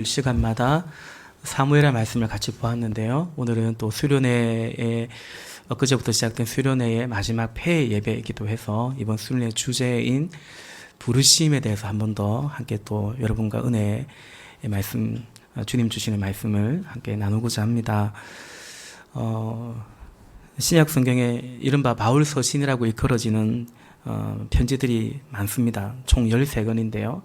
시간마다 사무엘의 말씀을 같이 보았는데요. 오늘은 또 수련회에 엊그제부터 시작된 수련회의 마지막 폐 예배이기도 해서 이번 수련회 주제인 부르심에 대해서 한 번 더 함께 또 여러분과 은혜의 말씀, 주님 주시는 말씀을 함께 나누고자 합니다. 신약 성경에 이른바 바울 서신이라고 일컬어지는 편지들이 많습니다. 총 13권인데요.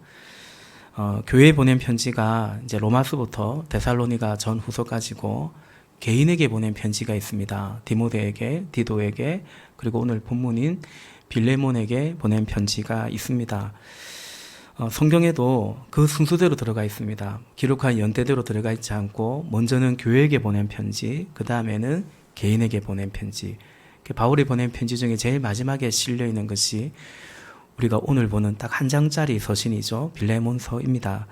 교회에 보낸 편지가 이제 로마서부터 데살로니가 전후서까지고 개인에게 보낸 편지가 있습니다. 디모데에게, 디도에게, 그리고 오늘 본문인 빌레몬에게 보낸 편지가 있습니다. 성경에도 그 순서대로 들어가 있습니다. 기록한 연대대로 들어가 있지 않고 먼저는 교회에게 보낸 편지, 그 다음에는 개인에게 보낸 편지. 바울이 보낸 편지 중에 제일 마지막에 실려 있는 것이 우리가 오늘 보는 딱 한 장짜리 서신이죠. 빌레몬서입니다.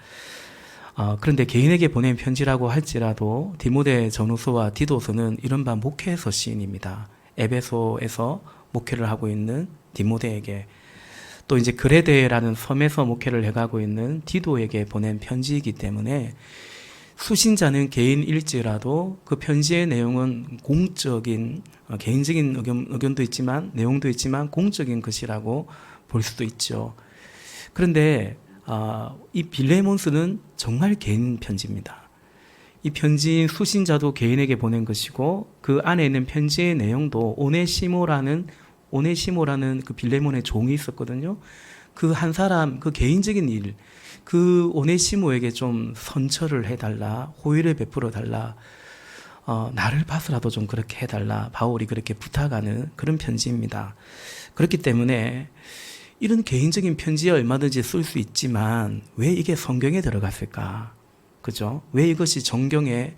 그런데 개인에게 보낸 편지라고 할지라도 디모데 전후서와 디도서는 이른바 목회 서신입니다. 에베소에서 목회를 하고 있는 디모데에게, 또 이제 그레데라는 섬에서 목회를 해가고 있는 디도에게 보낸 편지이기 때문에 수신자는 개인일지라도 그 편지의 내용은 공적인, 개인적인 의견도 있지만 내용도 있지만 공적인 것이라고 볼 수도 있죠. 그런데 이 빌레몬서는 정말 개인 편지입니다. 이 편지인 수신자도 개인에게 보낸 것이고 그 안에 있는 편지의 내용도 오네시모라는 그 빌레몬의 종이 있었거든요. 그 한 사람, 그 개인적인 일, 그 오네시모에게 좀 선처를 해달라, 호의를 베풀어 달라, 나를 봐서라도 좀 그렇게 해달라, 바울이 그렇게 부탁하는 그런 편지입니다. 그렇기 때문에 이런 개인적인 편지에 얼마든지 쓸 수 있지만 왜 이게 성경에 들어갔을까? 그죠? 왜 이것이 정경에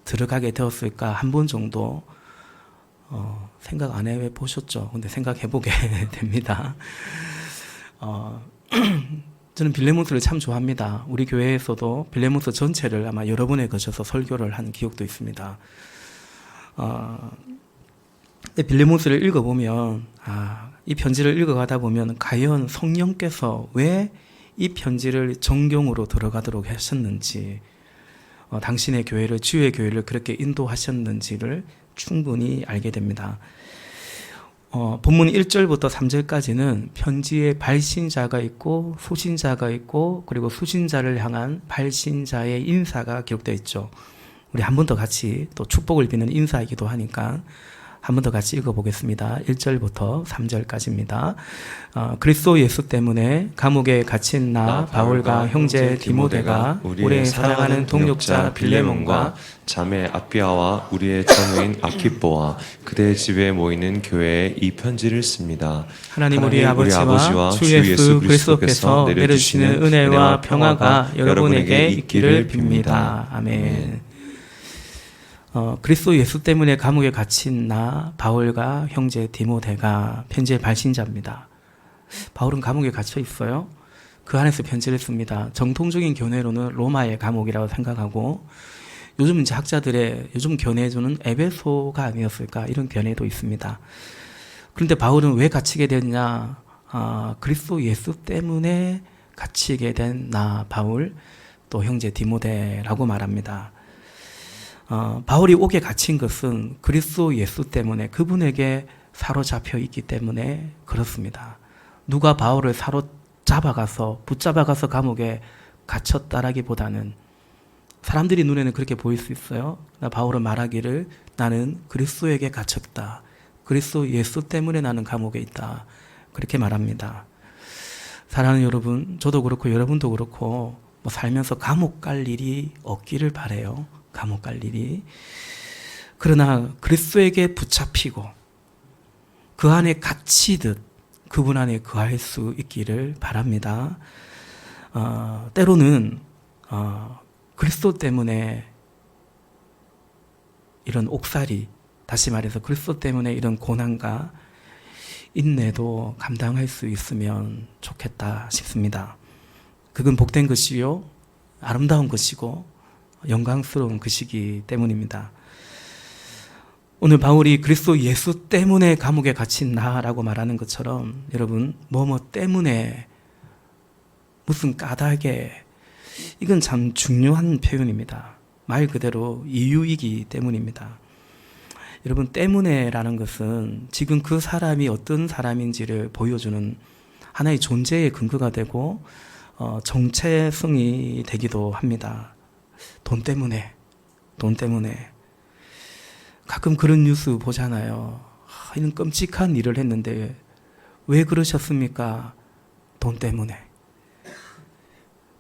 들어가게 되었을까? 한 번 정도 생각 안 해보셨죠? 근데 생각해보게 됩니다. 저는 빌레몬서를 참 좋아합니다. 우리 교회에서도 빌레몬서 전체를 아마 여러 번에 걸쳐서 설교를 한 기억도 있습니다. 빌레몬서를 읽어보면 이 편지를 읽어가다 보면 과연 성령께서 왜 이 편지를 정경으로 들어가도록 하셨는지, 당신의 교회를, 주의 교회를 그렇게 인도하셨는지를 충분히 알게 됩니다. 본문 1절부터 3절까지는 편지에 발신자가 있고 수신자가 있고 그리고 수신자를 향한 발신자의 인사가 기록되어 있죠. 우리 한 번 더 같이 또 축복을 비는 인사이기도 하니까 한 번 더 같이 읽어보겠습니다. 1절부터 3절까지입니다. 그리스도 예수 때문에 감옥에 갇힌 나 바울과 형제 디모데가 우리의 사랑하는 동역자 빌레몬과 자매 아비아와 우리의 전우인 아키뽀와 그대 집에 모이는 교회에 이 편지를 씁니다. 하나님 우리 아버지와 주 예수 그리스도께서 내려주시는 은혜와 평화가 여러분에게 있기를 빕니다. 아멘. 그리스도 예수 때문에 감옥에 갇힌 나 바울과 형제 디모데가 편지의 발신자입니다. 바울은 감옥에 갇혀 있어요. 그 안에서 편지를 씁니다. 정통적인 견해로는 로마의 감옥이라고 생각하고 요즘 이제 학자들의 요즘 견해에서는 에베소가 아니었을까 이런 견해도 있습니다. 그런데 바울은 왜 갇히게 됐냐? 그리스도 예수 때문에 갇히게 된 나 바울 또 형제 디모데라고 말합니다. 바울이 옥에 갇힌 것은 그리스도 예수 때문에 그분에게 사로잡혀 있기 때문에 그렇습니다. 누가 바울을 붙잡아가서 감옥에 갇혔다라기보다는 사람들이 눈에는 그렇게 보일 수 있어요. 바울은 말하기를 나는 그리스도에게 갇혔다. 그리스도 예수 때문에 나는 감옥에 있다. 그렇게 말합니다. 사랑하는 여러분, 저도 그렇고 여러분도 그렇고 살면서 감옥 갈 일이 없기를 바라요. 감옥 갈 일이. 그러나 그리스도에게 붙잡히고 그 안에 갇히듯 그분 안에 거할 수 있기를 바랍니다. 때로는 그리스도 때문에 이런 옥살이, 다시 말해서 그리스도 때문에 이런 고난과 인내도 감당할 수 있으면 좋겠다 싶습니다. 그건 복된 것이요 아름다운 것이고 영광스러운 것이기 때문입니다. 오늘 바울이 그리스도 예수 때문에 감옥에 갇힌 나라고 말하는 것처럼 여러분 뭐뭐 때문에 무슨 까닭에 이건 참 중요한 표현입니다. 말 그대로 이유이기 때문입니다. 여러분, 때문에라는 것은 지금 그 사람이 어떤 사람인지를 보여주는 하나의 존재의 근거가 되고 정체성이 되기도 합니다. 돈 때문에 가끔 그런 뉴스 보잖아요. 이런 끔찍한 일을 했는데 왜 그러셨습니까? 돈 때문에.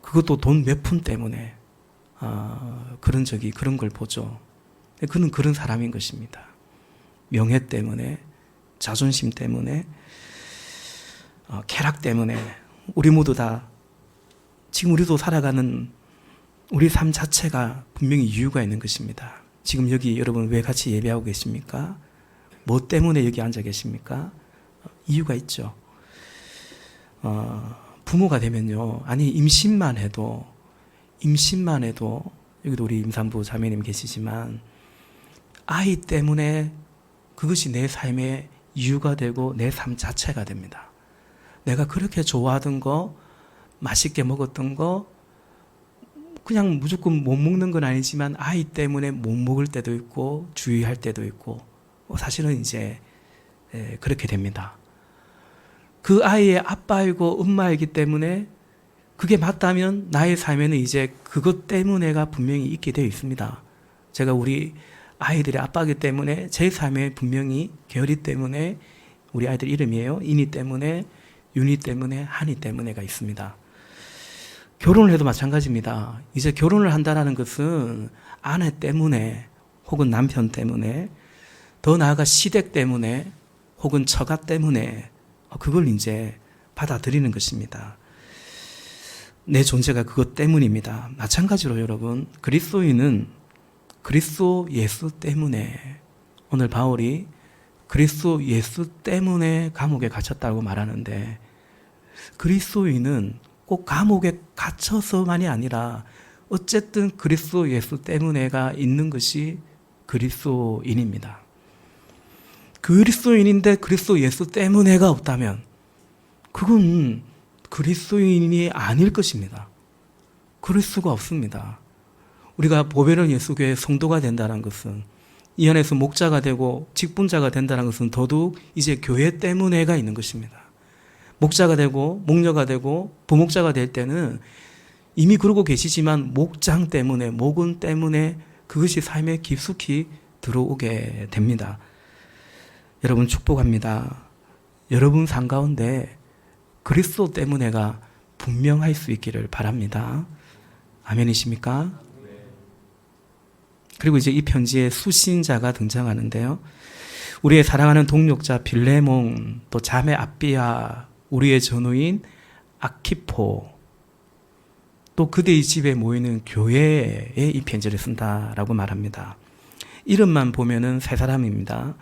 그것도 돈 몇 푼 때문에. 그런 걸 보죠. 그는 그런 사람인 것입니다. 명예 때문에, 자존심 때문에, 쾌락 때문에. 우리 모두 다 지금 우리도 살아가는 우리 삶 자체가 분명히 이유가 있는 것입니다. 지금 여기 여러분 왜 같이 예배하고 계십니까? 뭐 때문에 여기 앉아 계십니까? 이유가 있죠. 부모가 되면요, 아니 임신만 해도 여기도 우리 임산부 자매님 계시지만 아이 때문에 그것이 내 삶의 이유가 되고 내 삶 자체가 됩니다. 내가 그렇게 좋아하던 거, 맛있게 먹었던 거 그냥 무조건 못 먹는 건 아니지만 아이 때문에 못 먹을 때도 있고 주의할 때도 있고 사실은 이제 그렇게 됩니다. 그 아이의 아빠이고 엄마이기 때문에 그게 맞다면 나의 삶에는 이제 그것 때문에가 분명히 있게 되어 있습니다. 제가 우리 아이들의 아빠이기 때문에 제 삶에 분명히 계열이 때문에 우리 아이들 이름이에요. 인이 때문에, 윤이 때문에, 한이 때문에가 있습니다. 결혼을 해도 마찬가지입니다. 이제 결혼을 한다는 것은 아내 때문에 혹은 남편 때문에 더 나아가 시댁 때문에 혹은 처가 때문에 그걸 이제 받아들이는 것입니다. 내 존재가 그것 때문입니다. 마찬가지로 여러분, 그리스도인은 그리스도 예수 때문에, 오늘 바울이 그리스도 예수 때문에 감옥에 갇혔다고 말하는데, 그리스도인은 꼭 감옥에 갇혀서만이 아니라 어쨌든 그리스도 예수 때문에가 있는 것이 그리스도인입니다. 그리스도인인데 그리스도 예수 때문에가 없다면 그건 그리스도인이 아닐 것입니다. 그럴 수가 없습니다. 우리가 보배론 예수교회 성도가 된다는 것은, 이 안에서 목자가 되고 직분자가 된다는 것은 더더욱 이제 교회 때문에가 있는 것입니다. 목자가 되고 목녀가 되고 부목자가 될 때는 이미 그러고 계시지만 목장 때문에, 목은 때문에 그것이 삶에 깊숙이 들어오게 됩니다. 여러분 축복합니다. 여러분 삶 가운데 그리스도 때문에가 분명할 수 있기를 바랍니다. 아멘이십니까? 그리고 이제 이 편지에 수신자가 등장하는데요. 우리의 사랑하는 동역자 빌레몬, 또 자매 아비아, 우리의 전우인 아키포, 또 그대의 집에 모이는 교회에 이 편지를 쓴다라고 말합니다. 이름만 보면은 세 사람입니다.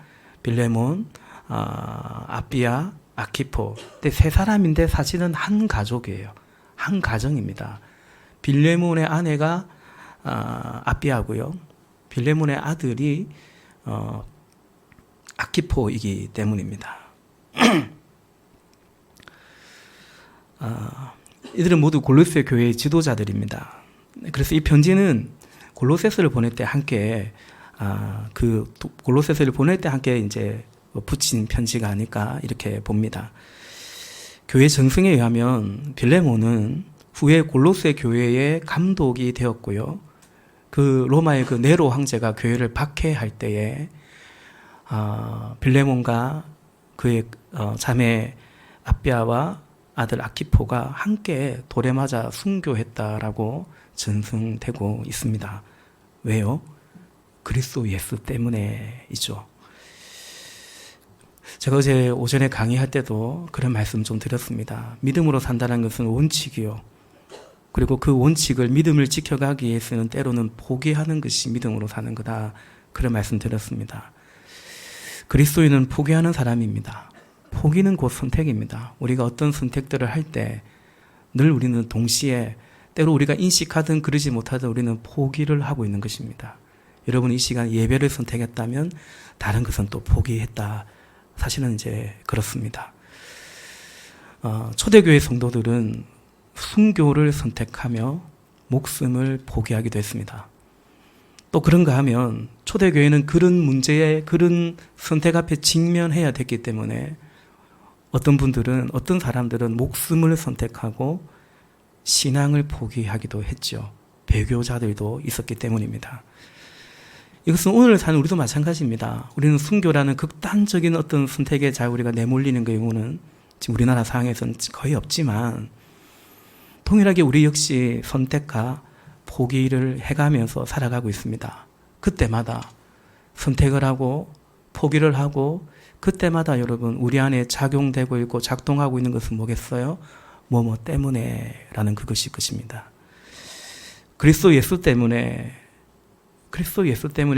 빌레몬, 아비아, 아키포. 근데 세 사람인데 사실은 한 가족이에요. 한 가정입니다. 빌레몬의 아내가 아비아고요. 빌레몬의 아들이 아키포이기 때문입니다. 이들은 모두 골로새 교회의 지도자들입니다. 그래서 이 편지는 골로새서를 보낼 때 함께 골로새서를 보낼 때 함께 이제 붙인 편지가 아닐까 이렇게 봅니다. 교회 정승에 의하면 빌레몬은 후에 골로새 교회의 감독이 되었고요. 그 로마의 그 네로 황제가 교회를 박해할 때에 빌레몬과 그의 자매 아비아와 아들 아키포가 함께 돌에 맞아 순교했다라고 전승되고 있습니다. 왜요? 그리스도 예수 때문에이죠. 제가 어제 오전에 강의할 때도 그런 말씀 좀 드렸습니다. 믿음으로 산다는 것은 원칙이요. 그리고 그 원칙을, 믿음을 지켜가기 위해서는 때로는 포기하는 것이 믿음으로 사는 거다. 그런 말씀 드렸습니다. 그리스도인은 포기하는 사람입니다. 포기는 곧 선택입니다. 우리가 어떤 선택들을 할 때 늘 우리는 동시에, 때로 우리가 인식하든 그러지 못하든 우리는 포기를 하고 있는 것입니다. 여러분, 이 시간 예배를 선택했다면 다른 것은 또 포기했다. 사실은 이제 그렇습니다. 초대교회 성도들은 순교를 선택하며 목숨을 포기하기도 했습니다. 또 그런가 하면 초대교회는 그런 문제에, 그런 선택 앞에 직면해야 됐기 때문에 어떤 사람들은 목숨을 선택하고 신앙을 포기하기도 했죠. 배교자들도 있었기 때문입니다. 이것은 오늘 사는 우리도 마찬가지입니다. 우리는 순교라는 극단적인 어떤 선택에 잘 우리가 내몰리는 경우는 지금 우리나라 상황에서는 거의 없지만 동일하게 우리 역시 선택과 포기를 해가면서 살아가고 있습니다. 그때마다 선택을 하고 포기를 하고 그때마다 여러분 우리 안에 작용되고 있고 작동하고 있는 것은 뭐겠어요? 뭐뭐 때문에 라는 그것일 것입니다. 그리스도 예수 때문에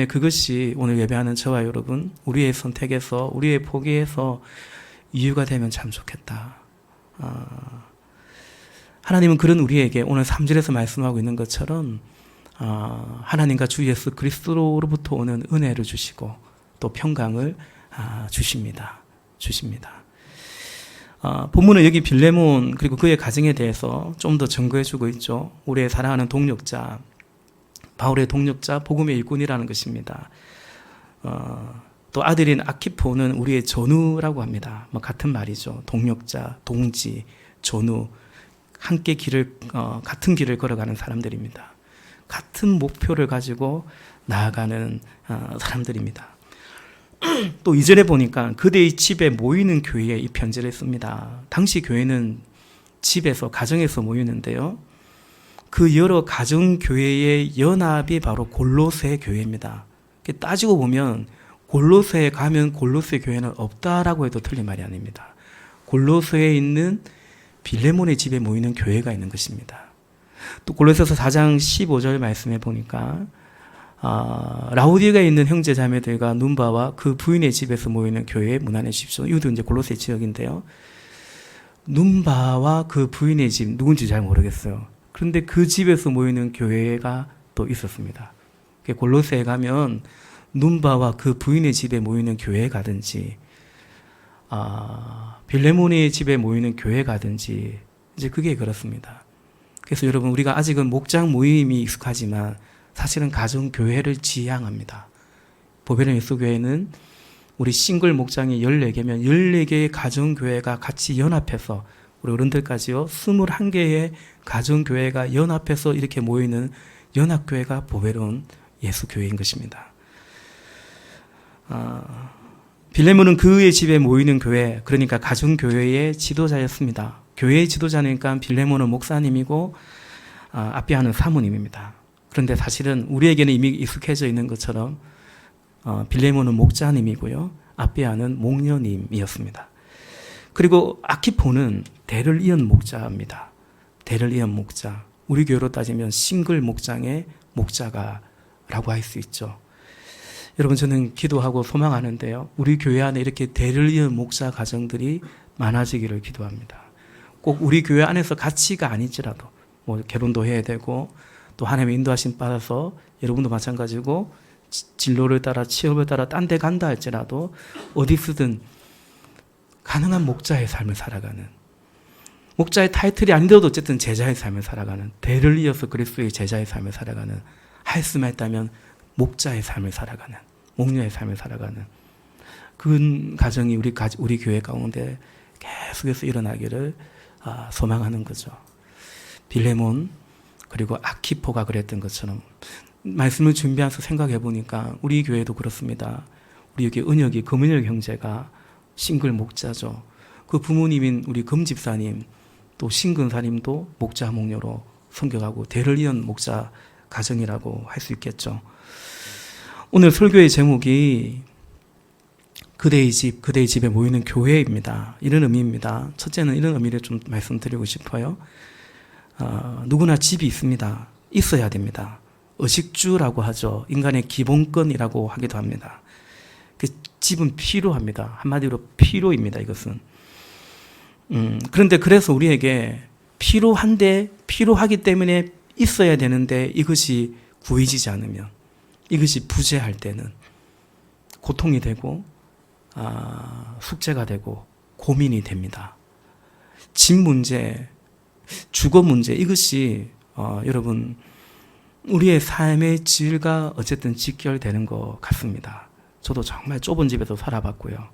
그것이 오늘 예배하는 저와 여러분 우리의 선택에서 우리의 포기에서 이유가 되면 참 좋겠다. 하나님은 그런 우리에게 오늘 3절에서 말씀하고 있는 것처럼 하나님과 주 예수 그리스도로부터 오는 은혜를 주시고 또 평강을 주십니다. 본문은 여기 빌레몬 그리고 그의 가정에 대해서 좀 더 증거해주고 있죠. 우리의 사랑하는 동력자, 바울의 동력자, 복음의 일꾼이라는 것입니다. 또 아들인 아키포는 우리의 전우라고 합니다. 같은 말이죠. 동력자, 동지, 전우, 함께 같은 길을 걸어가는 사람들입니다. 같은 목표를 가지고 나아가는 사람들입니다. 또 2절에 보니까 그대의 집에 모이는 교회에 이 편지를 씁니다. 당시 교회는 집에서, 가정에서 모이는데요. 그 여러 가정교회의 연합이 바로 골로새 교회입니다. 따지고 보면 골로새에 가면 골로새 교회는 없다라고 해도 틀린 말이 아닙니다. 골로새에 있는 빌레몬의 집에 모이는 교회가 있는 것입니다. 또 골로새서 4장 15절 말씀해 보니까 라우디게에 있는 형제 자매들과 눈바와 그 부인의 집에서 모이는 교회에 문안해 주십시오. 이것도 이제 골로새 지역인데요. 눈바와 그 부인의 집 누군지 잘 모르겠어요. 그런데 그 집에서 모이는 교회가 또 있었습니다. 골로새에 가면 눈바와 그 부인의 집에 모이는 교회에 가든지 빌레몬의 집에 모이는 교회 가든지 이제 그게 그렇습니다. 그래서 여러분 우리가 아직은 목장 모임이 익숙하지만 사실은 가정교회를 지향합니다. 보배령 예수교회는 우리 싱글 목장이 14개면 14개의 가정교회가 같이 연합해서 우리 어른들까지요 21개의 가정교회가 연합해서 이렇게 모이는 연합교회가 보배로운 예수교회인 것입니다. 빌레몬은 그의 집에 모이는 교회, 그러니까 가정교회의 지도자였습니다. 교회의 지도자니까 빌레몬은 목사님이고 아비아는 사모님입니다. 그런데 사실은 우리에게는 이미 익숙해져 있는 것처럼 빌레몬은 목자님이고요. 아비아는 목녀님이었습니다. 그리고 아키포는 대를 이은 목자입니다. 대를 이은 목자. 우리 교회로 따지면 싱글 목장의 목자가라고 할 수 있죠. 여러분 저는 기도하고 소망하는데요. 우리 교회 안에 이렇게 대를 이은 목자 가정들이 많아지기를 기도합니다. 꼭 우리 교회 안에서 가치가 아니지라도 뭐 결혼도 해야 되고 또 하나님의 인도하심 받아서 여러분도 마찬가지고 진로를 따라 취업을 따라 딴 데 간다 할지라도 어디 쓰든 가능한 목자의 삶을 살아가는 목자의 타이틀이 아니더라도 어쨌든 제자의 삶을 살아가는 대를 이어서 그리스도의 제자의 삶을 살아가는 할 수만 있다면 목자의 삶을 살아가는 목녀의 삶을 살아가는 그 가정이 우리 교회 가운데 계속해서 일어나기를 소망하는 거죠. 빌레몬 그리고 아키포가 그랬던 것처럼 말씀을 준비하면서 생각해 보니까 우리 교회도 그렇습니다. 우리 여기 은혁이 금은혁 형제가 싱글 목자죠. 그 부모님인 우리 금집사님 또 신근사님도 목자 목녀로 섬겨가고 대를 이은 목자 가정이라고 할 수 있겠죠. 오늘 설교의 제목이 그대의 집에 모이는 교회입니다. 이런 의미입니다. 첫째는 이런 의미를 좀 말씀드리고 싶어요. 누구나 집이 있습니다. 있어야 됩니다. 의식주라고 하죠. 인간의 기본권이라고 하기도 합니다. 그 집은 필요합니다. 한마디로 필요입니다. 이것은. 그런데 그래서 우리에게 필요하기 때문에 있어야 되는데 이것이 구해지지 않으면 이것이 부재할 때는 고통이 되고 숙제가 되고 고민이 됩니다. 집 문제, 주거 문제 이것이 여러분 우리의 삶의 질과 어쨌든 직결되는 것 같습니다. 저도 정말 좁은 집에서 살아봤고요.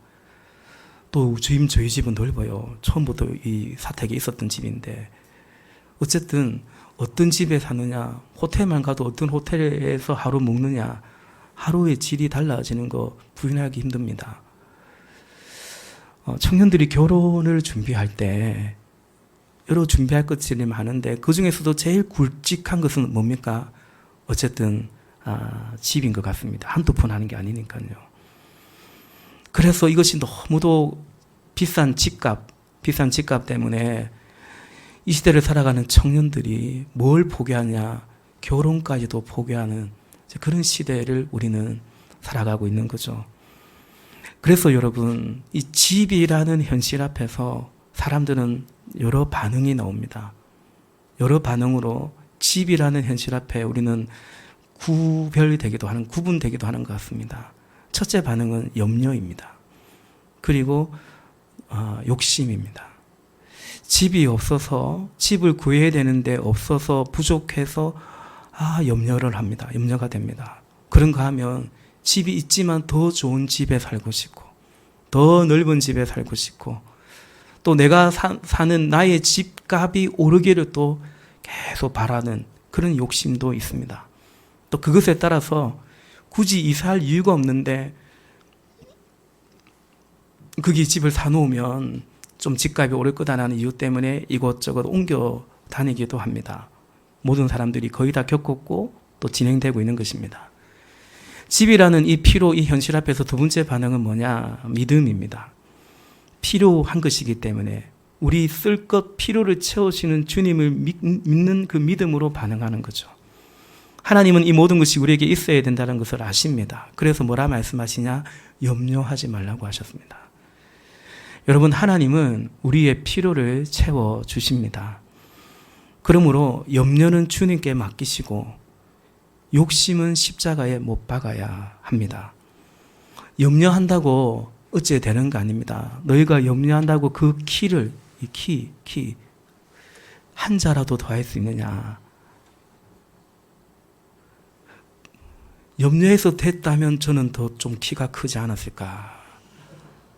또 저희 집은 넓어요. 처음부터 이 사택이 있었던 집인데 어쨌든 어떤 집에 사느냐, 호텔만 가도 어떤 호텔에서 하루 묵느냐, 하루의 질이 달라지는 거 부인하기 힘듭니다. 청년들이 결혼을 준비할 때 여러 준비할 것들이 많은데 그 중에서도 제일 굵직한 것은 뭡니까? 어쨌든 집인 것 같습니다. 한두 푼 하는 게 아니니까요. 그래서 이것이 너무도 비싼 집값 때문에 이 시대를 살아가는 청년들이 뭘 포기하냐, 결혼까지도 포기하는 그런 시대를 우리는 살아가고 있는 거죠. 그래서 여러분, 이 집이라는 현실 앞에서 사람들은 여러 반응이 나옵니다. 여러 반응으로 집이라는 현실 앞에 우리는 구분되기도 하는 것 같습니다. 첫째 반응은 염려입니다. 그리고 욕심입니다. 집이 없어서, 집을 구해야 되는데 없어서 부족해서 염려를 합니다. 염려가 됩니다. 그런가 하면 집이 있지만 더 좋은 집에 살고 싶고, 더 넓은 집에 살고 싶고, 또 내가 사는 나의 집값이 오르기를 또 계속 바라는 그런 욕심도 있습니다. 또 그것에 따라서 굳이 이사할 이유가 없는데 거기 집을 사놓으면 좀 집값이 오를 거다라는 이유 때문에 이곳저곳 옮겨 다니기도 합니다. 모든 사람들이 거의 다 겪었고 또 진행되고 있는 것입니다. 집이라는 이 필요, 이 현실 앞에서 두 번째 반응은 뭐냐? 믿음입니다. 필요한 것이기 때문에 우리 쓸 것 필요를 채우시는 주님을 믿는 그 믿음으로 반응하는 거죠. 하나님은 이 모든 것이 우리에게 있어야 된다는 것을 아십니다. 그래서 뭐라 말씀하시냐? 염려하지 말라고 하셨습니다. 여러분, 하나님은 우리의 필요를 채워주십니다. 그러므로 염려는 주님께 맡기시고 욕심은 십자가에 못 박아야 합니다. 염려한다고 어째 되는 거 아닙니다. 너희가 염려한다고 그 키를, 한 자라도 더할 수 있느냐. 염려해서 됐다면 저는 더 좀 키가 크지 않았을까.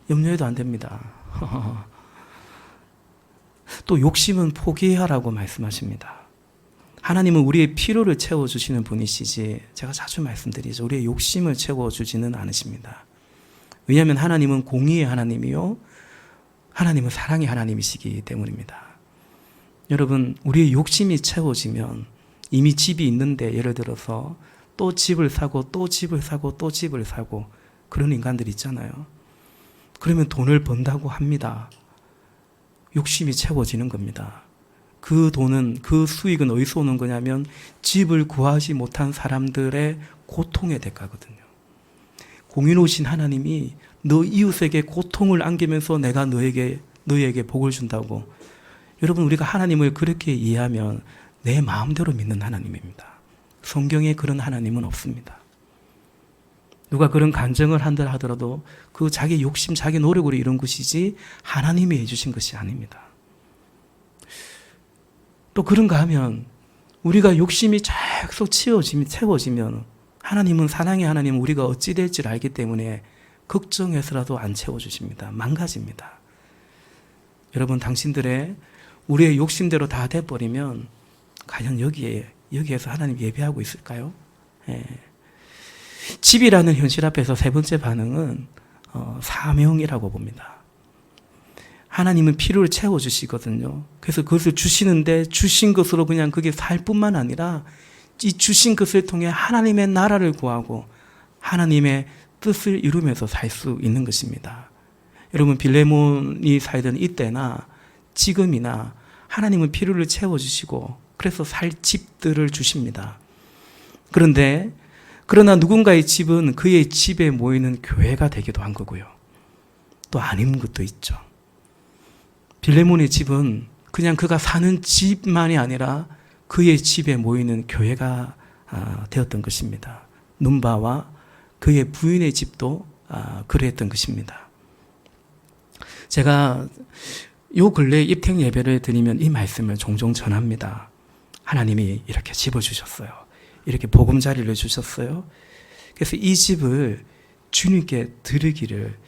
염려해도 안 됩니다. 또 욕심은 포기하라고 말씀하십니다. 하나님은 우리의 필요를 채워주시는 분이시지, 제가 자주 말씀드리죠. 우리의 욕심을 채워주지는 않으십니다. 왜냐하면 하나님은 공의의 하나님이요, 하나님은 사랑의 하나님이시기 때문입니다. 여러분, 우리의 욕심이 채워지면 이미 집이 있는데 예를 들어서 또 집을 사고 또 집을 사고 또 집을 사고 그런 인간들 있잖아요. 그러면 돈을 번다고 합니다. 욕심이 채워지는 겁니다. 그 돈은, 그 수익은 어디서 오는 거냐면 집을 구하지 못한 사람들의 고통의 대가거든요. 공의로우신 하나님이 너 이웃에게 고통을 안기면서 내가 너에게 복을 준다고. 여러분, 우리가 하나님을 그렇게 이해하면 내 마음대로 믿는 하나님입니다. 성경에 그런 하나님은 없습니다. 누가 그런 간증을 한다 하더라도 그 자기 욕심, 자기 노력으로 이룬 것이지 하나님이 해주신 것이 아닙니다. 또 그런가 하면 우리가 욕심이 계속 채워지면 하나님은, 사랑의 하나님은 우리가 어찌 될지를 알기 때문에 걱정해서라도 안 채워주십니다. 망가집니다. 여러분, 당신들의 우리의 욕심대로 다 돼버리면 과연 여기에서 하나님 예배하고 있을까요? 예. 집이라는 현실 앞에서 세 번째 반응은 사명이라고 봅니다. 하나님은 필요를 채워주시거든요. 그래서 그것을 주시는데 주신 것으로 그냥 그게 살 뿐만 아니라 이 주신 것을 통해 하나님의 나라를 구하고 하나님의 뜻을 이루면서 살 수 있는 것입니다. 여러분, 빌레몬이 살던 이때나 지금이나 하나님은 필요를 채워주시고 그래서 살 집들을 주십니다. 그러나 누군가의 집은 그의 집에 모이는 교회가 되기도 한 거고요. 또 아닌 것도 있죠. 빌레몬의 집은 그냥 그가 사는 집만이 아니라 그의 집에 모이는 교회가 되었던 것입니다. 눈바와 그의 부인의 집도 그랬던 것입니다. 제가 요 근래 입택 예배를 드리면 이 말씀을 종종 전합니다. 하나님이 이렇게 집어주셨어요. 이렇게 보금자리를 주셨어요. 그래서 이 집을 주님께 드리기를,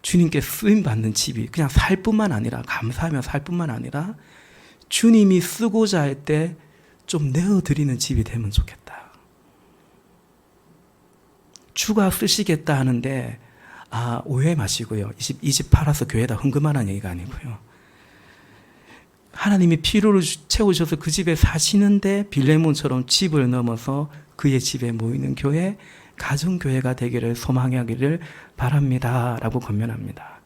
주님께 쓰임받는 집이 그냥 살 뿐만 아니라, 감사하며 살 뿐만 아니라 주님이 쓰고자 할 때 좀 내어드리는 집이 되면 좋겠다. 주가 쓰시겠다 하는데 오해 마시고요. 이 집 팔아서 교회에다 헌금하라는 얘기가 아니고요. 하나님이 필요를 채우셔서 그 집에 사시는데 빌레몬처럼 집을 넘어서 그의 집에 모이는 교회, 가정교회가 되기를 소망하기를 바랍니다 라고 권면합니다.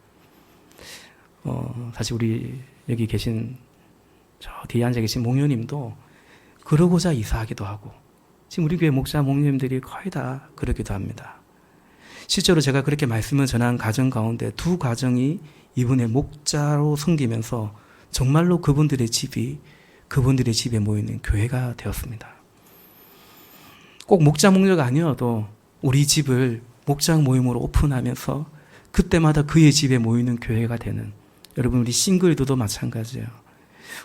사실 우리 여기 계신 저 뒤에 앉아 계신 목녀님도 그러고자 이사하기도 하고, 지금 우리 교회 목자 목녀님들이 거의 다 그러기도 합니다. 실제로 제가 그렇게 말씀을 전한 가정 가운데 2 가정이 이번에 목자로 섬기면서 정말로 그분들의 집이 그분들의 집에 모이는 교회가 되었습니다. 꼭 목자 목녀가 아니어도 우리 집을 목장 모임으로 오픈하면서 그때마다 그의 집에 모이는 교회가 되는, 여러분 우리 싱글들도 마찬가지예요.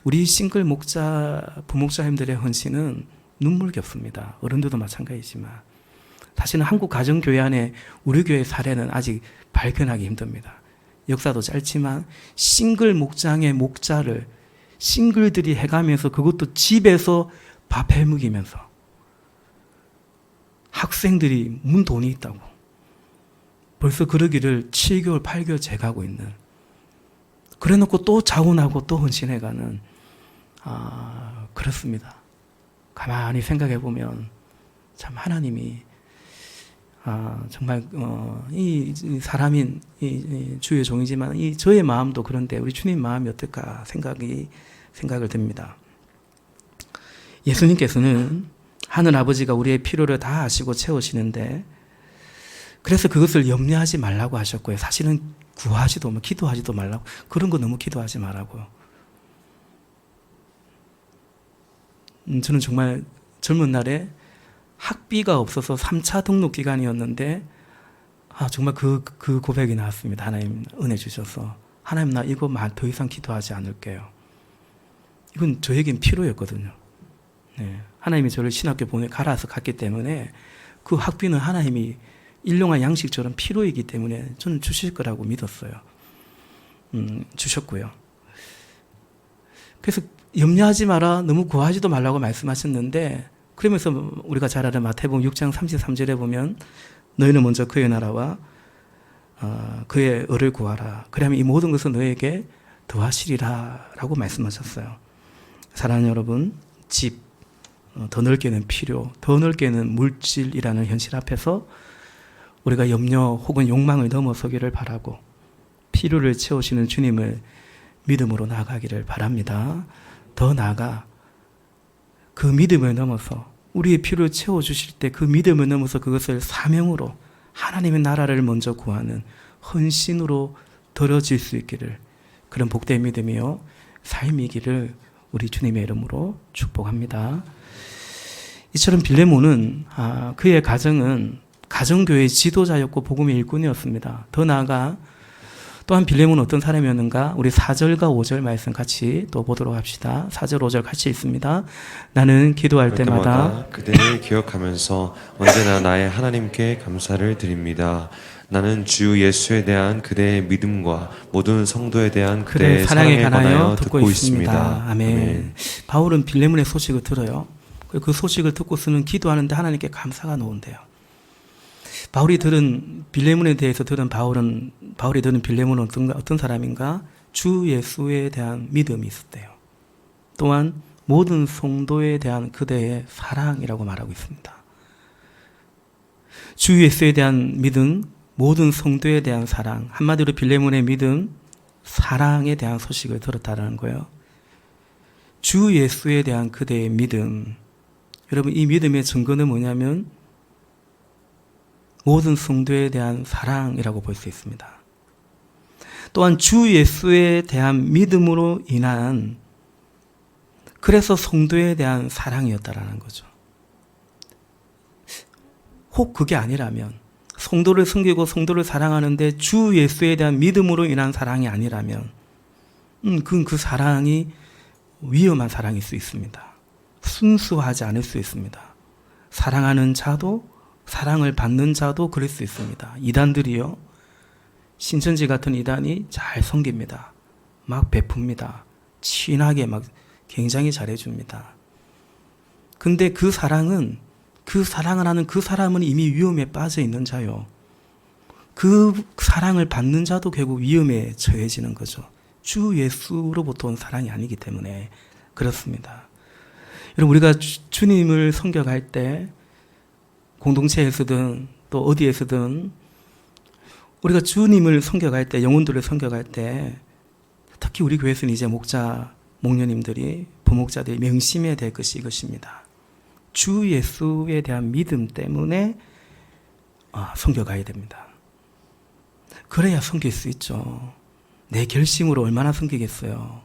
우리 싱글 목자, 부목사님들의 헌신은 눈물겹습니다. 어른들도 마찬가지지만 사실은 한국 가정교회 안에 우리 교회 사례는 아직 발견하기 힘듭니다. 역사도 짧지만 싱글 목장의 목자를 싱글들이 해가면서, 그것도 집에서 밥 해먹이면서, 학생들이 문 돈이 있다고 벌써 그러기를 7개월 8개월 재가고 있는, 그래놓고 또 자원하고 또 헌신해가는, 그렇습니다. 가만히 생각해보면 참 하나님이 정말 이 사람인 이 주의 종이지만 이 저의 마음도 그런데 우리 주님 마음이 어떨까 생각을 듭니다. 예수님께서는 하늘 아버지가 우리의 필요를 다 아시고 채우시는데, 그래서 그것을 염려하지 말라고 하셨고요. 사실은 구하지도 기도하지도 말라고, 그런 거 너무 기도하지 말라고요. 저는 정말 젊은 날에 학비가 없어서 3차 등록 기간이었는데 정말 그 고백이 나왔습니다. 하나님 은혜 주셔서, 하나님 나 이거 더 이상 기도하지 않을게요. 이건 저에겐 필요였거든요. 네. 하나님이 저를 신학교 가라서 갔기 때문에 그 학비는 하나님이 일용할 양식처럼 필요이기 때문에 저는 주실 거라고 믿었어요. 주셨고요. 그래서 염려하지 마라, 너무 구하지도 말라고 말씀하셨는데, 그러면서 우리가 잘 아는 마태복음 6장 33절에 보면 너희는 먼저 그의 나라와 그의 의를 구하라. 그러면 이 모든 것은 너에게 더하시리라 라고 말씀하셨어요. 사랑하는 여러분, 집, 더 넓게는 필요, 더 넓게는 물질이라는 현실 앞에서 우리가 염려 혹은 욕망을 넘어서기를 바라고 필요를 채우시는 주님을 믿음으로 나아가기를 바랍니다. 더 나아가 그 믿음을 넘어서 우리의 필요를 채워주실 때 그 믿음을 넘어서 그것을 사명으로 하나님의 나라를 먼저 구하는 헌신으로 들어질 수 있기를, 그런 복된 믿음이요 삶이기를 우리 주님의 이름으로 축복합니다. 이처럼 빌레몬은 그의 가정은 가정교회의 지도자였고 복음의 일꾼이었습니다. 더 나아가 또한 빌레몬은 어떤 사람이었는가? 우리 4절과 5절 말씀 같이 또 보도록 합시다. 4절 5절 같이 읽습니다. 나는 기도할 때마다 그대를 기억하면서 언제나 나의 하나님께 감사를 드립니다. 나는 주 예수에 대한 그대의 믿음과 모든 성도에 대한 그대의 사랑에 관하여 듣고 있습니다. 아멘. 바울은 빌레몬의 소식을 들어요. 그 소식을 듣고서는 기도하는데 하나님께 감사가 나온대요. 바울이 들은 빌레몬에 대해서 들은 바울이 들은 빌레몬은 어떤 사람인가? 주 예수에 대한 믿음이 있었대요. 또한 모든 성도에 대한 그대의 사랑이라고 말하고 있습니다. 주 예수에 대한 믿음, 모든 성도에 대한 사랑, 한마디로 빌레몬의 믿음, 사랑에 대한 소식을 들었다는 거예요. 주 예수에 대한 그대의 믿음, 여러분 이 믿음의 증거는 뭐냐면 모든 성도에 대한 사랑이라고 볼 수 있습니다. 또한 주 예수에 대한 믿음으로 인한, 그래서 성도에 대한 사랑이었다라는 거죠. 혹 그게 아니라면, 성도를 섬기고 성도를 사랑하는데 주 예수에 대한 믿음으로 인한 사랑이 아니라면 그 사랑이 위험한 사랑일 수 있습니다. 순수하지 않을 수 있습니다. 사랑하는 자도 사랑을 받는 자도 그럴 수 있습니다. 이단들이요, 신천지 같은 이단이 잘 섬깁니다. 막 베풉니다. 친하게 막 굉장히 잘해줍니다. 근데 그 사랑을 하는 그 사람은 이미 위험에 빠져 있는 자요. 그 사랑을 받는 자도 결국 위험에 처해지는 거죠. 주 예수로부터 온 사랑이 아니기 때문에 그렇습니다. 여러분, 우리가 주님을 섬겨갈 때 공동체에서든 또 어디에서든 우리가 주님을 섬겨갈 때, 영혼들을 섬겨갈 때, 특히 우리 교회에서는 이제 목자, 목녀님들이, 부목자들이 명심해야 될 것이 이것입니다. 주 예수에 대한 믿음 때문에 섬겨가야 됩니다. 그래야 섬길 수 있죠. 내 결심으로 얼마나 섬기겠어요.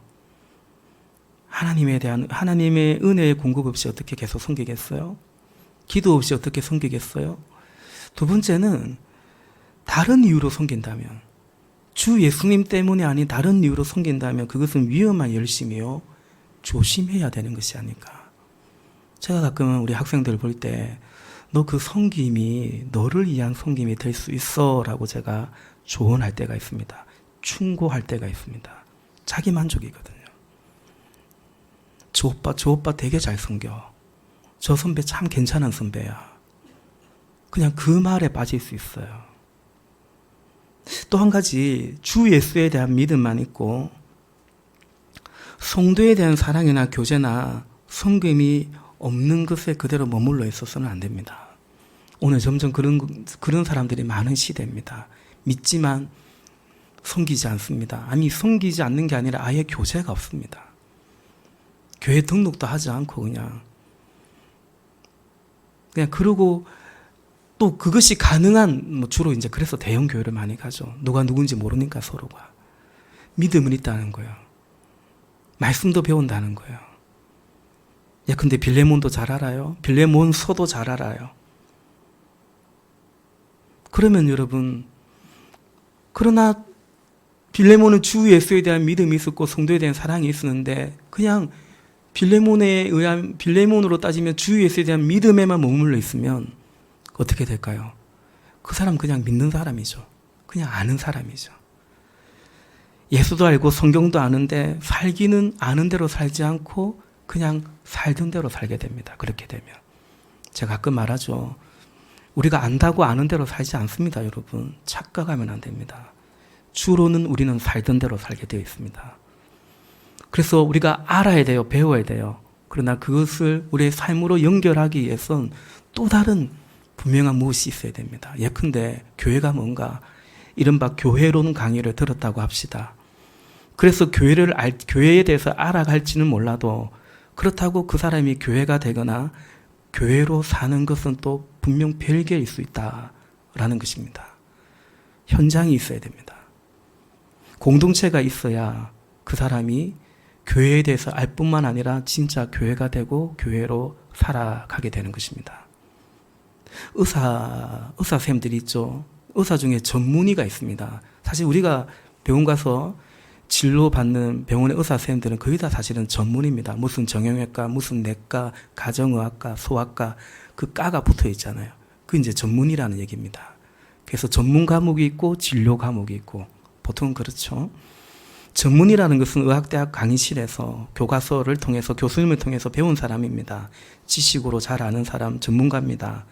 하나님의 은혜의 공급 없이 어떻게 계속 섬기겠어요? 기도 없이 어떻게 섬기겠어요? 두 번째는 다른 이유로 섬긴다면, 주 예수님 때문이 아닌 다른 이유로 섬긴다면 그것은 위험한 열심이요, 조심해야 되는 것이 아닐까. 제가 가끔은 우리 학생들 볼 때 너 그 섬김이 너를 위한 섬김이 될 수 있어 라고 제가 조언할 때가 있습니다. 충고할 때가 있습니다. 자기 만족이거든요. 저 오빠 되게 잘 섬겨. 저 선배 참 괜찮은 선배야. 그냥 그 말에 빠질 수 있어요. 또 한 가지, 주 예수에 대한 믿음만 있고 성도에 대한 사랑이나 교제나 섬김이 없는 것에 그대로 머물러 있어서는 안 됩니다. 오늘 점점 그런 사람들이 많은 시대입니다. 믿지만 섬기지 않습니다. 아니, 섬기지 않는 게 아니라 아예 교제가 없습니다. 교회 등록도 하지 않고 그냥 그러고 또 그것이 가능한, 주로 이제 그래서 대형 교회를 많이 가죠. 누가 누군지 모르니까 서로가. 믿음은 있다는 거예요. 말씀도 배운다는 거예요. 야, 근데 빌레몬도 잘 알아요. 빌레몬서도 잘 알아요. 그러면 여러분, 그러나 빌레몬은 주 예수에 대한 믿음이 있었고 성도에 대한 사랑이 있었는데 그냥 빌레몬으로 따지면 주 예수에 대한 믿음에만 머물러 있으면 어떻게 될까요? 그 사람 그냥 믿는 사람이죠. 그냥 아는 사람이죠. 예수도 알고 성경도 아는데 살기는 아는 대로 살지 않고 그냥 살던 대로 살게 됩니다. 그렇게 되면. 제가 가끔 말하죠. 우리가 안다고 아는 대로 살지 않습니다, 여러분. 착각하면 안 됩니다. 주로는 우리는 살던 대로 살게 되어 있습니다. 그래서 우리가 알아야 돼요. 배워야 돼요. 그러나 그것을 우리의 삶으로 연결하기 위해서는 또 다른 분명한 무엇이 있어야 됩니다. 예컨대 교회가 뭔가 이른바 교회론 강의를 들었다고 합시다. 그래서 교회에 대해서 알아갈지는 몰라도 그렇다고 그 사람이 교회가 되거나 교회로 사는 것은 또 분명 별개일 수 있다라는 것입니다. 현장이 있어야 됩니다. 공동체가 있어야 그 사람이 교회에 대해서 알 뿐만 아니라 진짜 교회가 되고 교회로 살아가게 되는 것입니다. 의사 선생님들이 있죠. 의사 중에 전문의가 있습니다. 사실 우리가 병원 가서 진료받는 병원의 의사 선생님들은 거의 다 사실은 전문입니다. 무슨 정형외과, 무슨 내과, 가정의학과, 소아과, 그 과가 붙어 있잖아요. 그 이제 전문이라는 얘기입니다. 그래서 전문 과목이 있고 진료 과목이 있고 보통은 그렇죠. 전문이라는 것은 의학대학 강의실에서 교과서를 통해서 교수님을 통해서 배운 사람입니다. 지식으로 잘 아는 사람, 전문가입니다.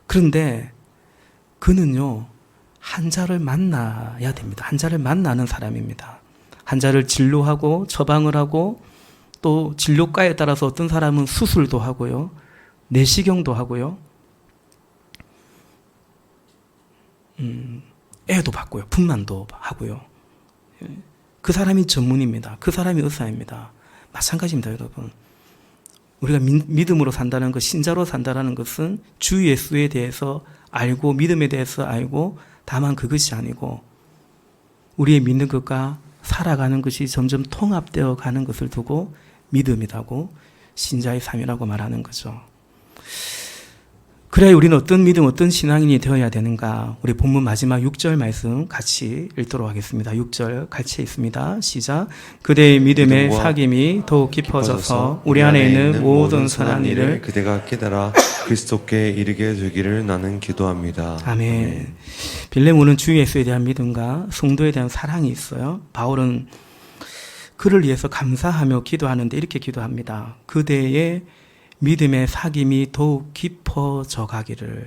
그런데 그는요, 환자를 만나야 됩니다. 환자를 만나는 사람입니다. 환자를 진료하고 처방을 하고 또 진료과에 따라서 어떤 사람은 수술도 하고요, 내시경도 하고요, 애도 받고요, 분만도 하고요. 그 사람이 전문입니다. 그 사람이 의사입니다. 마찬가지입니다, 여러분. 우리가 믿음으로 산다는 것, 신자로 산다는 것은 주 예수에 대해서 알고 믿음에 대해서 알고 다만 그것이 아니고 우리의 믿는 것과 살아가는 것이 점점 통합되어 가는 것을 두고 믿음이라고 신자의 삶이라고 말하는 거죠. 그래야 우리는 어떤 믿음, 어떤 신앙인이 되어야 되는가? 우리 본문 마지막 6절 말씀 같이 읽도록 하겠습니다. 6절 같이 읽습니다. 시작. 그대의 믿음의 사귐이 더욱 깊어져서 우리 안에 있는 모든 선한 일을 그대가 깨달아 그리스도께 이르게 되기를 나는 기도합니다. 아멘. 빌레몬은 주 예수에 대한 믿음과 성도에 대한 사랑이 있어요. 바울은 그를 위해서 감사하며 기도하는데 이렇게 기도합니다. 그대의 믿음의 사귐이 더욱 깊어져 가기를.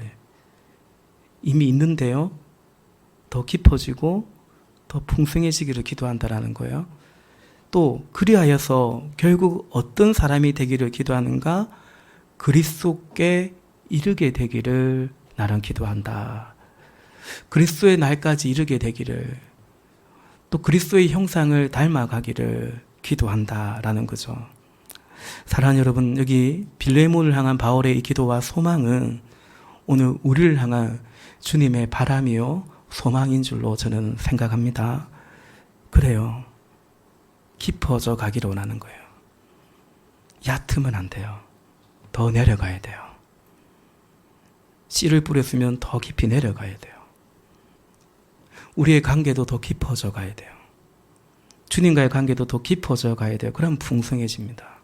이미 있는데요. 더 깊어지고 더 풍성해지기를 기도한다라는 거예요. 또 그리하여서 결국 어떤 사람이 되기를 기도하는가? 그리스도께 이르게 되기를 나는 기도한다. 그리스도의 날까지 이르게 되기를, 또 그리스도의 형상을 닮아가기를 기도한다라는 거죠. 사랑하는 여러분, 여기 빌레몬을 향한 바울의 이 기도와 소망은 오늘 우리를 향한 주님의 바람이요 소망인 줄로 저는 생각합니다. 그래요. 깊어져 가기를 원하는 거예요. 얕으면 안 돼요. 더 내려가야 돼요. 씨를 뿌렸으면 더 깊이 내려가야 돼요. 우리의 관계도 더 깊어져 가야 돼요. 주님과의 관계도 더 깊어져 가야 돼요. 그럼 풍성해집니다.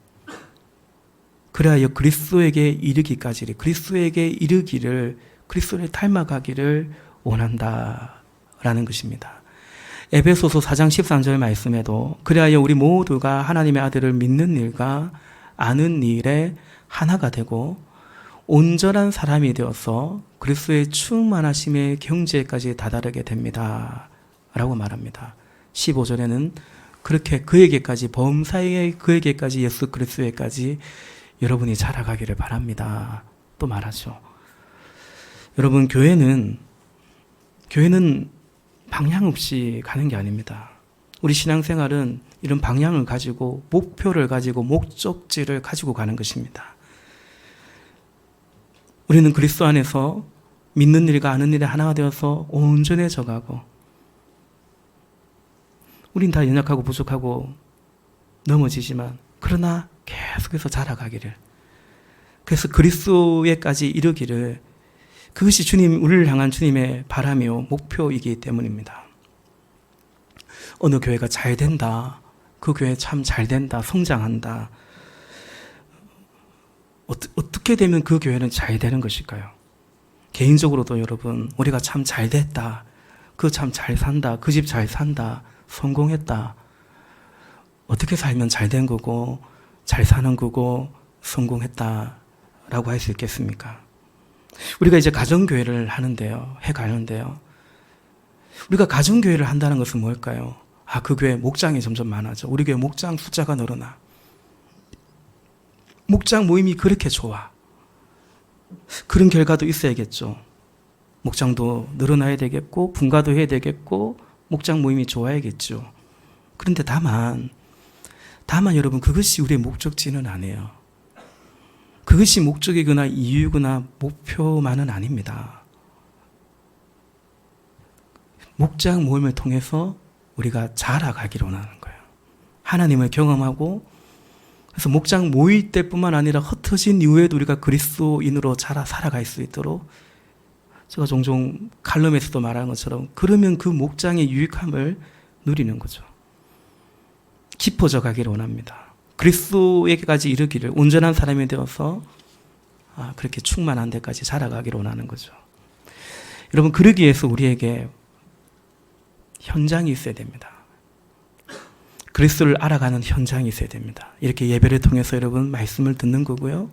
그래야 그리스도에게 이르기까지, 그리스도에게 이르기를, 그리스도를 닮아가기를 원한다라는 것입니다. 에베소서 4장 13절 말씀에도 그래야 우리 모두가 하나님의 아들을 믿는 일과 아는 일에 하나가 되고 온전한 사람이 되어서 그리스도의 충만하심의 경지에까지 다다르게 됩니다. 라고 말합니다. 15절에는 그렇게 그에게까지, 범사에 그에게까지, 예수 그리스도에까지 여러분이 자라가기를 바랍니다. 또 말하죠. 여러분, 교회는 방향 없이 가는 게 아닙니다. 우리 신앙생활은 이런 방향을 가지고, 목표를 가지고, 목적지를 가지고 가는 것입니다. 우리는 그리스도 안에서 믿는 일과 아는 일에 하나가 되어서 온전해져 가고, 우린 다 연약하고 부족하고 넘어지지만 그러나 계속해서 자라가기를, 그래서 그리스도에까지 이르기를, 그것이 우리를 향한 주님의 바람이요 목표이기 때문입니다. 어느 교회가 잘 된다, 그 교회 참 잘 된다, 성장한다, 어떻게 되면 그 교회는 잘 되는 것일까요? 개인적으로도 여러분, 우리가 참 잘 됐다, 그 참 잘 산다, 그 집 잘 산다, 성공했다, 어떻게 살면 잘 된 거고 잘 사는 거고 성공했다라고 할 수 있겠습니까? 우리가 이제 가정교회를 해가는데요. 우리가 가정교회를 한다는 것은 뭘까요? 그 교회 목장이 점점 많아져. 우리 교회 목장 숫자가 늘어나. 목장 모임이 그렇게 좋아. 그런 결과도 있어야겠죠. 목장도 늘어나야 되겠고, 분가도 해야 되겠고, 목장 모임이 좋아야겠죠. 그런데 다만 여러분, 그것이 우리의 목적지는 아니에요. 그것이 목적이거나 이유거나 목표만은 아닙니다. 목장 모임을 통해서 우리가 자라가기를 원하는 거예요. 하나님을 경험하고, 그래서 목장 모일 때뿐만 아니라 흩어진 이후에도 우리가 그리스도인으로 살아갈 수 있도록, 제가 종종 칼럼에서도 말하는 것처럼, 그러면 그 목장의 유익함을 누리는 거죠. 깊어져 가기를 원합니다. 그리스도에게까지 이르기를, 온전한 사람이 되어서 그렇게 충만한 데까지 자라가기를 원하는 거죠. 여러분, 그러기 위해서 우리에게 현장이 있어야 됩니다. 그리스도를 알아가는 현장이 있어야 됩니다. 이렇게 예배를 통해서 여러분 말씀을 듣는 거고요.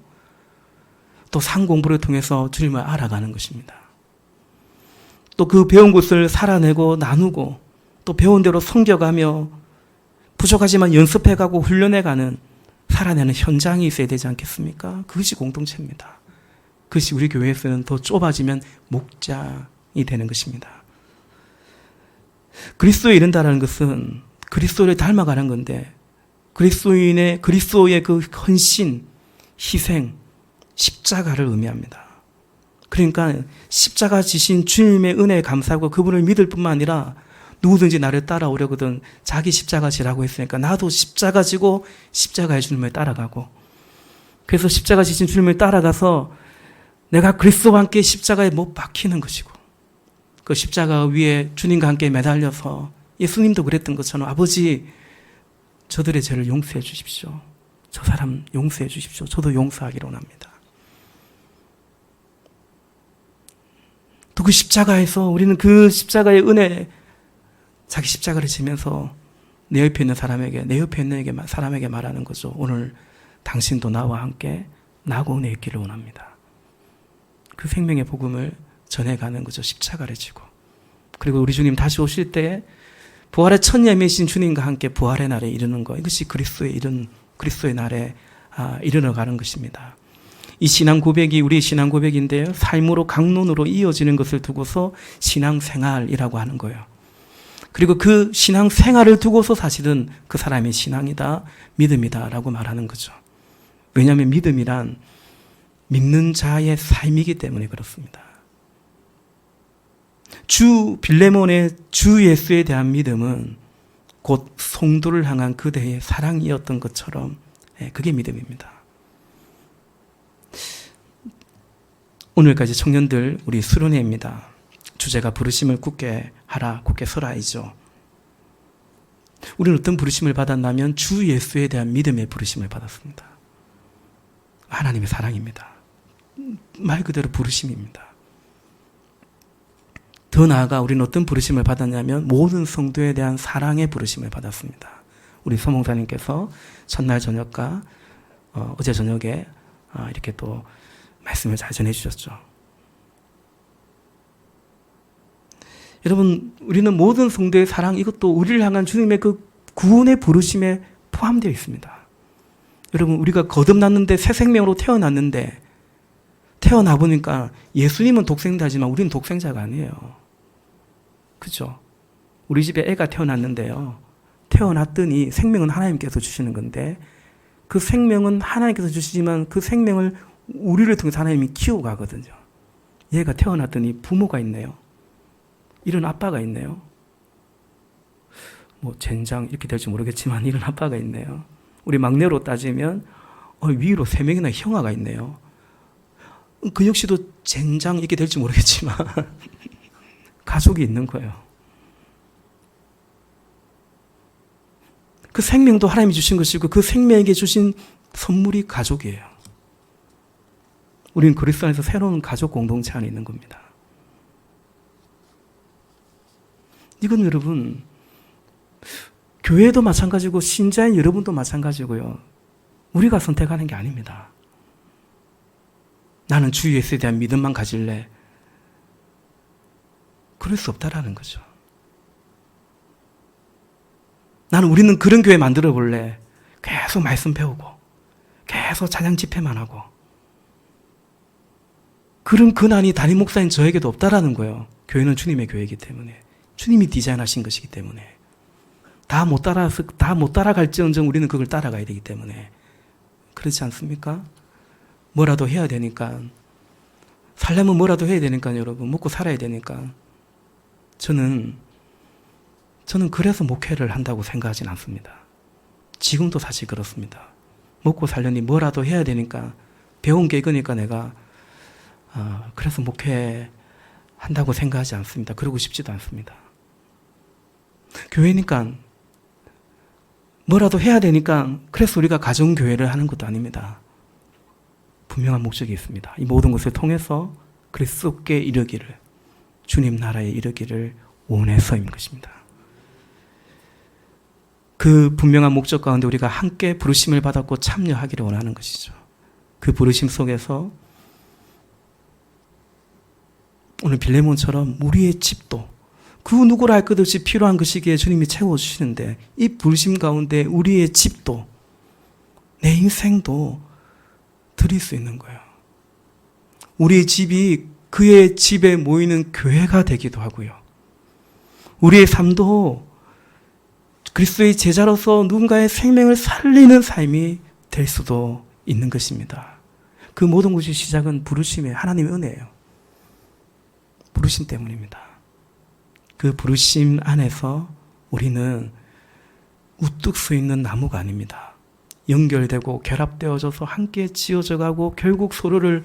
또 상공부를 통해서 주님을 알아가는 것입니다. 또 그 배운 것을 살아내고 나누고, 또 배운 대로 섬겨가며 부족하지만 연습해가고 훈련해가는, 살아내는 현장이 있어야 되지 않겠습니까? 그것이 공동체입니다. 그것이 우리 교회에서는 더 좁아지면 목장이 되는 것입니다. 그리스도에 이른다는 것은 그리스도를 닮아가는 건데, 그리스도의 그 헌신, 희생, 십자가를 의미합니다. 그러니까 십자가 지신 주님의 은혜에 감사하고 그분을 믿을 뿐만 아니라, 누구든지 나를 따라오려거든 자기 십자가 지라고 했으니까 나도 십자가 지고 십자가의 주님을 따라가고, 그래서 십자가 지신 주님을 따라가서 내가 그리스도와 함께 십자가에 못 박히는 것이고 그 십자가 위에 주님과 함께 매달려서 예수님도 그랬던 것처럼 아버지 저들의 죄를 용서해 주십시오. 저 사람 용서해 주십시오. 저도 용서하기를 원합니다. 또 그 십자가에서 우리는 그 십자가의 은혜 자기 십자가를 지면서 내 옆에 있는 사람에게 내 옆에 있는 사람에게 말하는 거죠. 오늘 당신도 나와 함께 나고 은혜 있기를 원합니다. 그 생명의 복음을 전해가는 거죠. 십자가를 지고. 그리고 우리 주님 다시 오실 때 부활의 첫 예매신 주님과 함께 부활의 날에 이르는 것. 이것이 그리스도의 날에 이르러 가는 것입니다. 이 신앙 고백이 우리의 신앙 고백인데요. 삶으로 강론으로 이어지는 것을 두고서 신앙 생활이라고 하는 거예요. 그리고 그 신앙 생활을 두고서 사실은 그 사람의 신앙이다, 믿음이다 라고 말하는 거죠. 왜냐하면 믿음이란 믿는 자의 삶이기 때문에 그렇습니다. 주 빌레몬의 주 예수에 대한 믿음은 곧 성도를 향한 그대의 사랑이었던 것처럼 그게 믿음입니다. 오늘까지 청년들 우리 수련회입니다. 주제가 부르심을 굳게 하라, 굳게 서라이죠. 우리는 어떤 부르심을 받았냐면 주 예수에 대한 믿음의 부르심을 받았습니다. 하나님의 사랑입니다. 말 그대로 부르심입니다. 더 나아가 우리는 어떤 부르심을 받았냐면 모든 성도에 대한 사랑의 부르심을 받았습니다. 우리 서목사님께서 첫날 저녁과 어제 저녁에 이렇게 또 말씀을 잘 전해주셨죠. 여러분, 우리는 모든 성도의 사랑, 이것도 우리를 향한 주님의 그 구원의 부르심에 포함되어 있습니다. 여러분, 우리가 거듭났는데 새 생명으로 태어났는데 태어나 보니까 예수님은 독생자지만 우리는 독생자가 아니에요. 그죠? 우리 집에 애가 태어났는데요. 태어났더니 생명은 하나님께서 주시는 건데 그 생명은 하나님께서 주시지만 그 생명을 우리를 통해서 하나님이 키워가거든요. 얘가 태어났더니 부모가 있네요. 이런 아빠가 있네요. 뭐 젠장 이렇게 될지 모르겠지만 이런 아빠가 있네요. 우리 막내로 따지면 위로 3명이나 형아가 있네요. 그 역시도 젠장 이렇게 될지 모르겠지만 가족이 있는 거예요. 그 생명도 하나님이 주신 것이고 그 생명에게 주신 선물이 가족이에요. 우리는 그리스도 안에서 새로운 가족 공동체 안에 있는 겁니다. 이건 여러분 교회도 마찬가지고 신자인 여러분도 마찬가지고요. 우리가 선택하는 게 아닙니다. 나는 주 예수에 대한 믿음만 가질래. 그럴 수 없다라는 거죠. 우리는 그런 교회 만들어 볼래. 계속 말씀 배우고 계속 찬양 집회만 하고 그런 근한이 담임 목사인 저에게도 없다라는 거예요. 교회는 주님의 교회이기 때문에 주님이 디자인하신 것이기 때문에 다 못 따라갈지언정 우리는 그걸 따라가야 되기 때문에 그렇지 않습니까? 뭐라도 해야 되니까 살려면 뭐라도 해야 되니까 여러분 먹고 살아야 되니까 저는 그래서 목회를 한다고 생각하진 않습니다. 지금도 사실 그렇습니다. 먹고 살려니 뭐라도 해야 되니까 배운 게 이거니까 내가 그래서 목회 한다고 생각하지 않습니다. 그러고 싶지도 않습니다. 교회니까 뭐라도 해야 되니까 그래서 우리가 가정교회를 하는 것도 아닙니다. 분명한 목적이 있습니다. 이 모든 것을 통해서 그리스도께 이르기를 주님 나라에 이르기를 원해서인 것입니다. 그 분명한 목적 가운데 우리가 함께 부르심을 받았고 참여하기를 원하는 것이죠. 그 부르심 속에서 오늘 빌레몬처럼 우리의 집도 그 누구라 할 것 없이 필요한 것이기에 주님이 채워주시는데 이 부르심 가운데 우리의 집도 내 인생도 드릴 수 있는 거예요. 우리의 집이 그의 집에 모이는 교회가 되기도 하고요. 우리의 삶도 그리스도의 제자로서 누군가의 생명을 살리는 삶이 될 수도 있는 것입니다. 그 모든 것이 시작은 부르심의 하나님의 은혜예요. 부르심 때문입니다. 그 부르심 안에서 우리는 우뚝 서 있는 나무가 아닙니다. 연결되고 결합되어져서 함께 지어져 가고 결국 서로를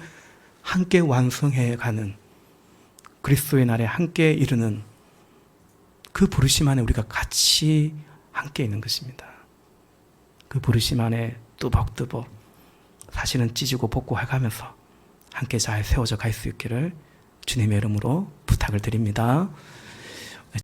함께 완성해가는 그리스도의 날에 함께 이르는 그 부르심 안에 우리가 같이 함께 있는 것입니다. 그 부르심 안에 뚜벅뚜벅 사실은 찢고 볶고 해가면서 함께 잘 세워져 갈 수 있기를 주님의 이름으로 부탁을 드립니다.